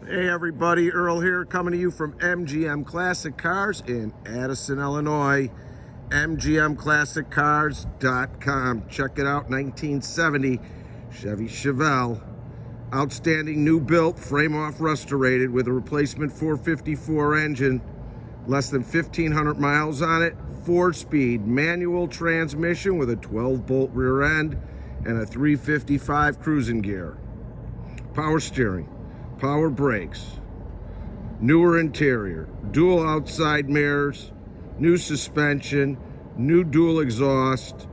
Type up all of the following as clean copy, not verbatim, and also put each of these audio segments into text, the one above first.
Hey everybody, Earl here, coming to you from MGM Classic Cars in Addison, Illinois. MGMClassicCars.com. Check it out, 1970 Chevy Chevelle. Outstanding new built, frame off restorated with a replacement 454 engine. Less than 1,500 miles on it. 4-speed manual transmission with a 12-bolt rear end and a 355 cruising gear. Power steering. Power brakes, newer interior, dual outside mirrors, new suspension, new dual exhaust,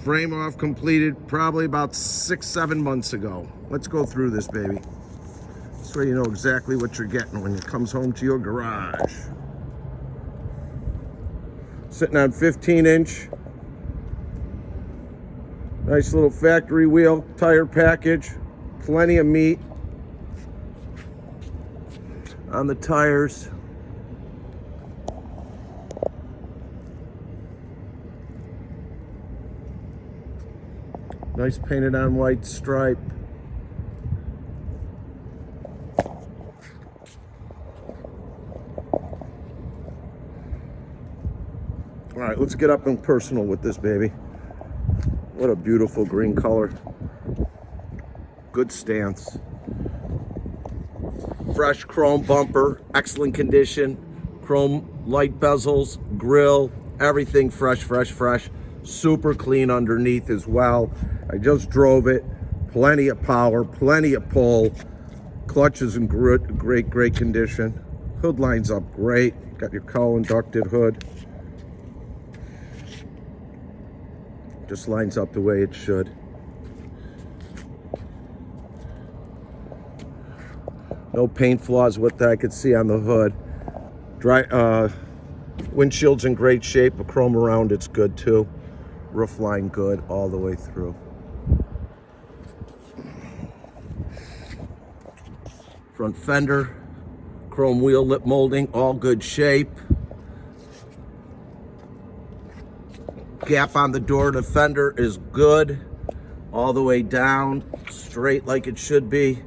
frame off completed probably about 6-7 months ago. Let's go through this baby. So you know exactly what you're getting when it comes home to your garage. Sitting on 15-inch, nice little factory wheel tire package, plenty of meat on the tires. Nice painted on white stripe. All right, let's get up and personal with this baby. What a beautiful green color. Good stance. Fresh chrome bumper, excellent condition. Chrome light bezels, grill, everything fresh. Super clean underneath as well. I just drove it. Plenty of power, plenty of pull. Clutch is in great condition. Hood lines up great. Got your cowl-inducted hood. Just lines up the way it should. No paint flaws, what I could see on the hood. Windshield's in great shape. The chrome around it's good too. Roof line good all the way through. Front fender, chrome wheel lip molding, all good shape. Gap on the door to fender is good. All the way down, straight like it should be.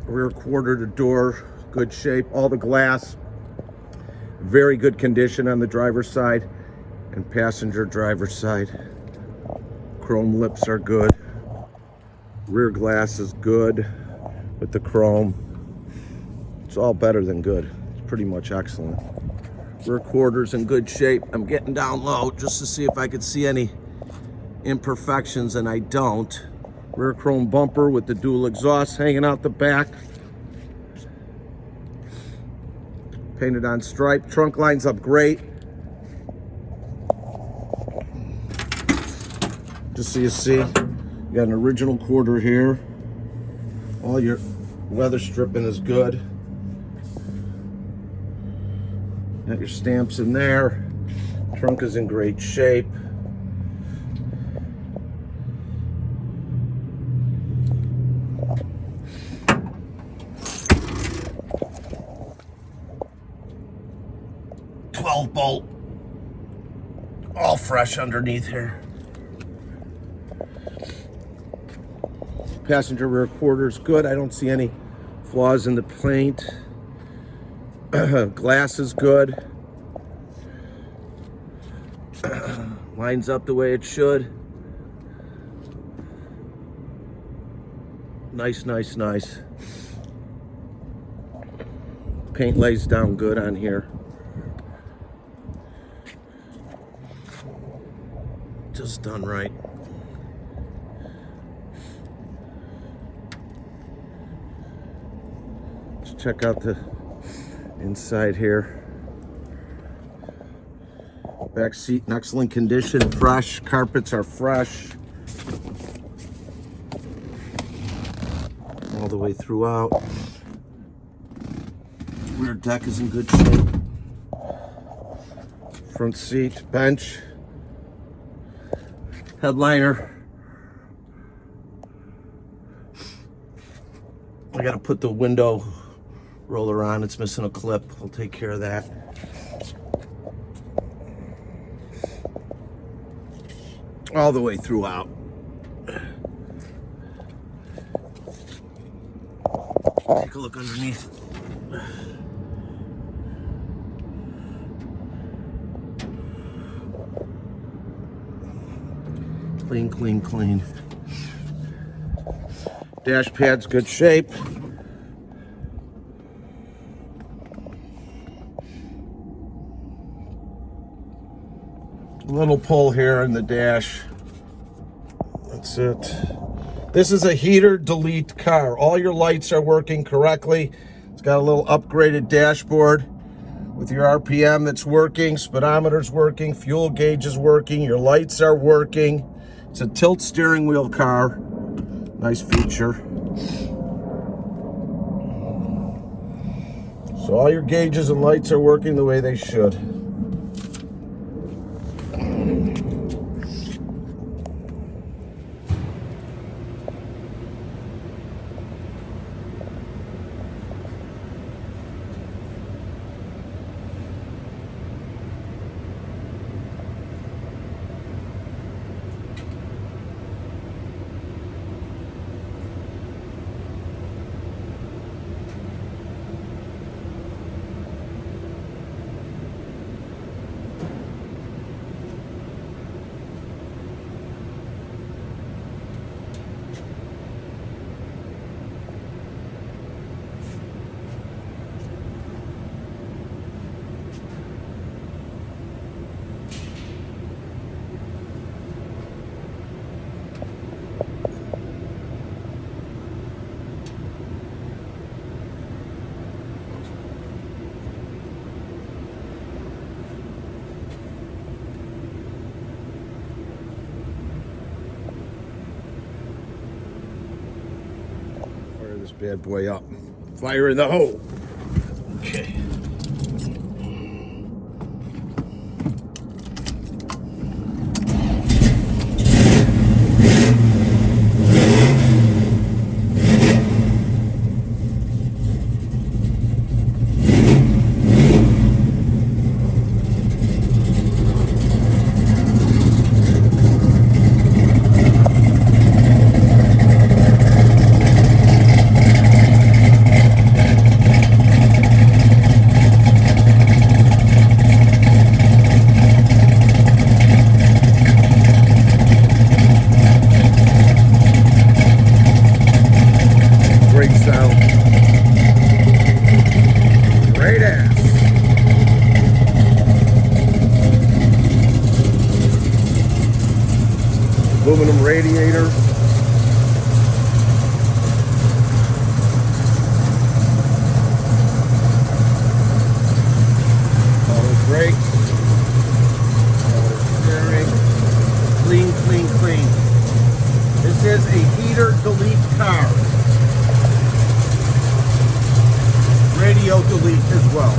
Rear quarter to door, good shape. All the glass, very good condition on the driver's side and passenger driver's side. Chrome lips are good. Rear glass is good with the chrome. It's all better than good. It's pretty much excellent. Rear quarter's in good shape. I'm getting down low just to see if I could see any imperfections, and I don't. Rear chrome bumper with the dual exhaust hanging out the back. Painted on stripe. Trunk lines up great. Just so you see, you got an original quarter here. All your weather stripping is good. Got your stamps in there. Trunk is in great shape. Bolt, all fresh underneath here. Passenger rear quarters good. I don't see any flaws in the paint. Glass is good. Lines up the way it should. Nice. Paint lays down good on here. Just done right. Let's check out the inside here. Back seat in excellent condition, fresh. Carpets are fresh. All the way throughout. Rear deck is in good shape. Front seat, bench. Headliner. I gotta put the window roller on. It's missing a clip. I'll take care of that. All the way throughout. Take a look underneath. Clean, clean, clean. Dash pad's good shape. Little pull here in the dash. That's it. This is a heater delete car. All your lights are working correctly. It's got a little upgraded dashboard with your RPM that's working, speedometer's working, fuel gauge is working, your lights are working. It's a tilt steering wheel car. Nice feature. So all your gauges and lights are working the way they should. Fire this bad boy up. Fire in the hole. Okay. Great sound. Great ass. Aluminum radiator. Auto brakes. Auto steering. Clean, clean, clean. This is a heater delete car. Radio delete as well.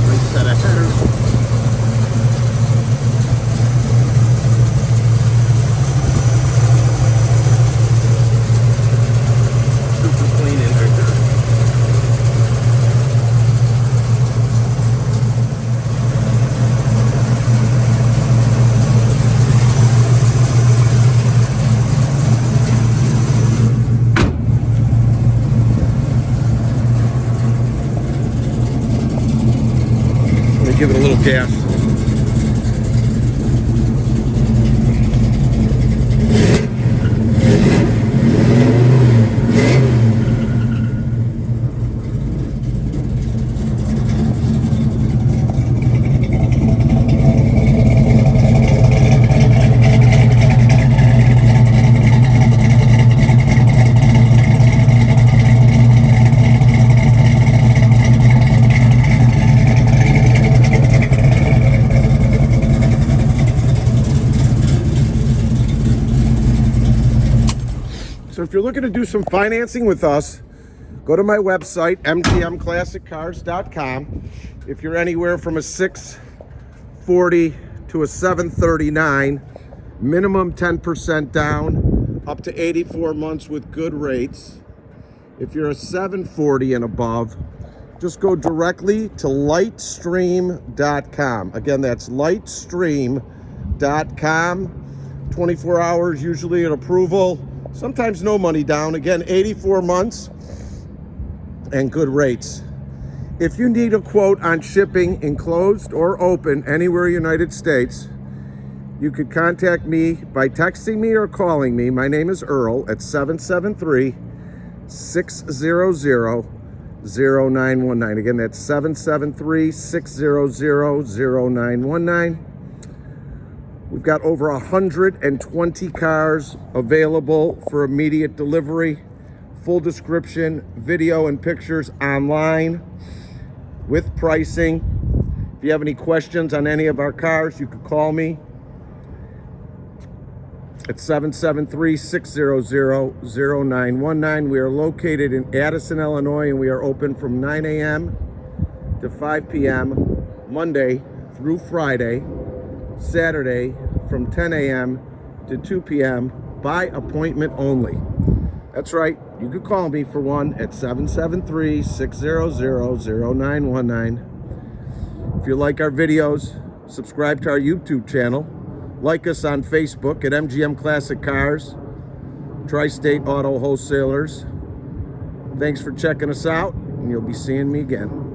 Nice set of headers. Super clean in there. Give it a little gas. So if you're looking to do some financing with us, go to my website, mgmclassiccars.com. If you're anywhere from a 640 to a 739, minimum 10% down, up to 84 months with good rates. If you're a 740 and above, just go directly to lightstream.com. Again, that's lightstream.com. 24 hours usually at approval. Sometimes no money down. Again, 84 months and good rates. If you need a quote on shipping enclosed or open anywhere United States, you could contact me by texting me or calling me. My name is Earl at 773-600-0919. Again, that's 773-600-0919. We've got over 120 cars available for immediate delivery. Full description, video and pictures online with pricing. If you have any questions on any of our cars, you could call me at 773-600-0919. We are located in Addison, Illinois, and we are open from 9 a.m. to 5 p.m. Monday through Friday. Saturday from 10 a.m. to 2 p.m. by appointment only. That's right. You could call me for one at 773-600-0919. If you like our videos, subscribe to our YouTube channel. Like us on Facebook at MGM Classic Cars, Tri-State Auto Wholesalers. Thanks for checking us out, and you'll be seeing me again.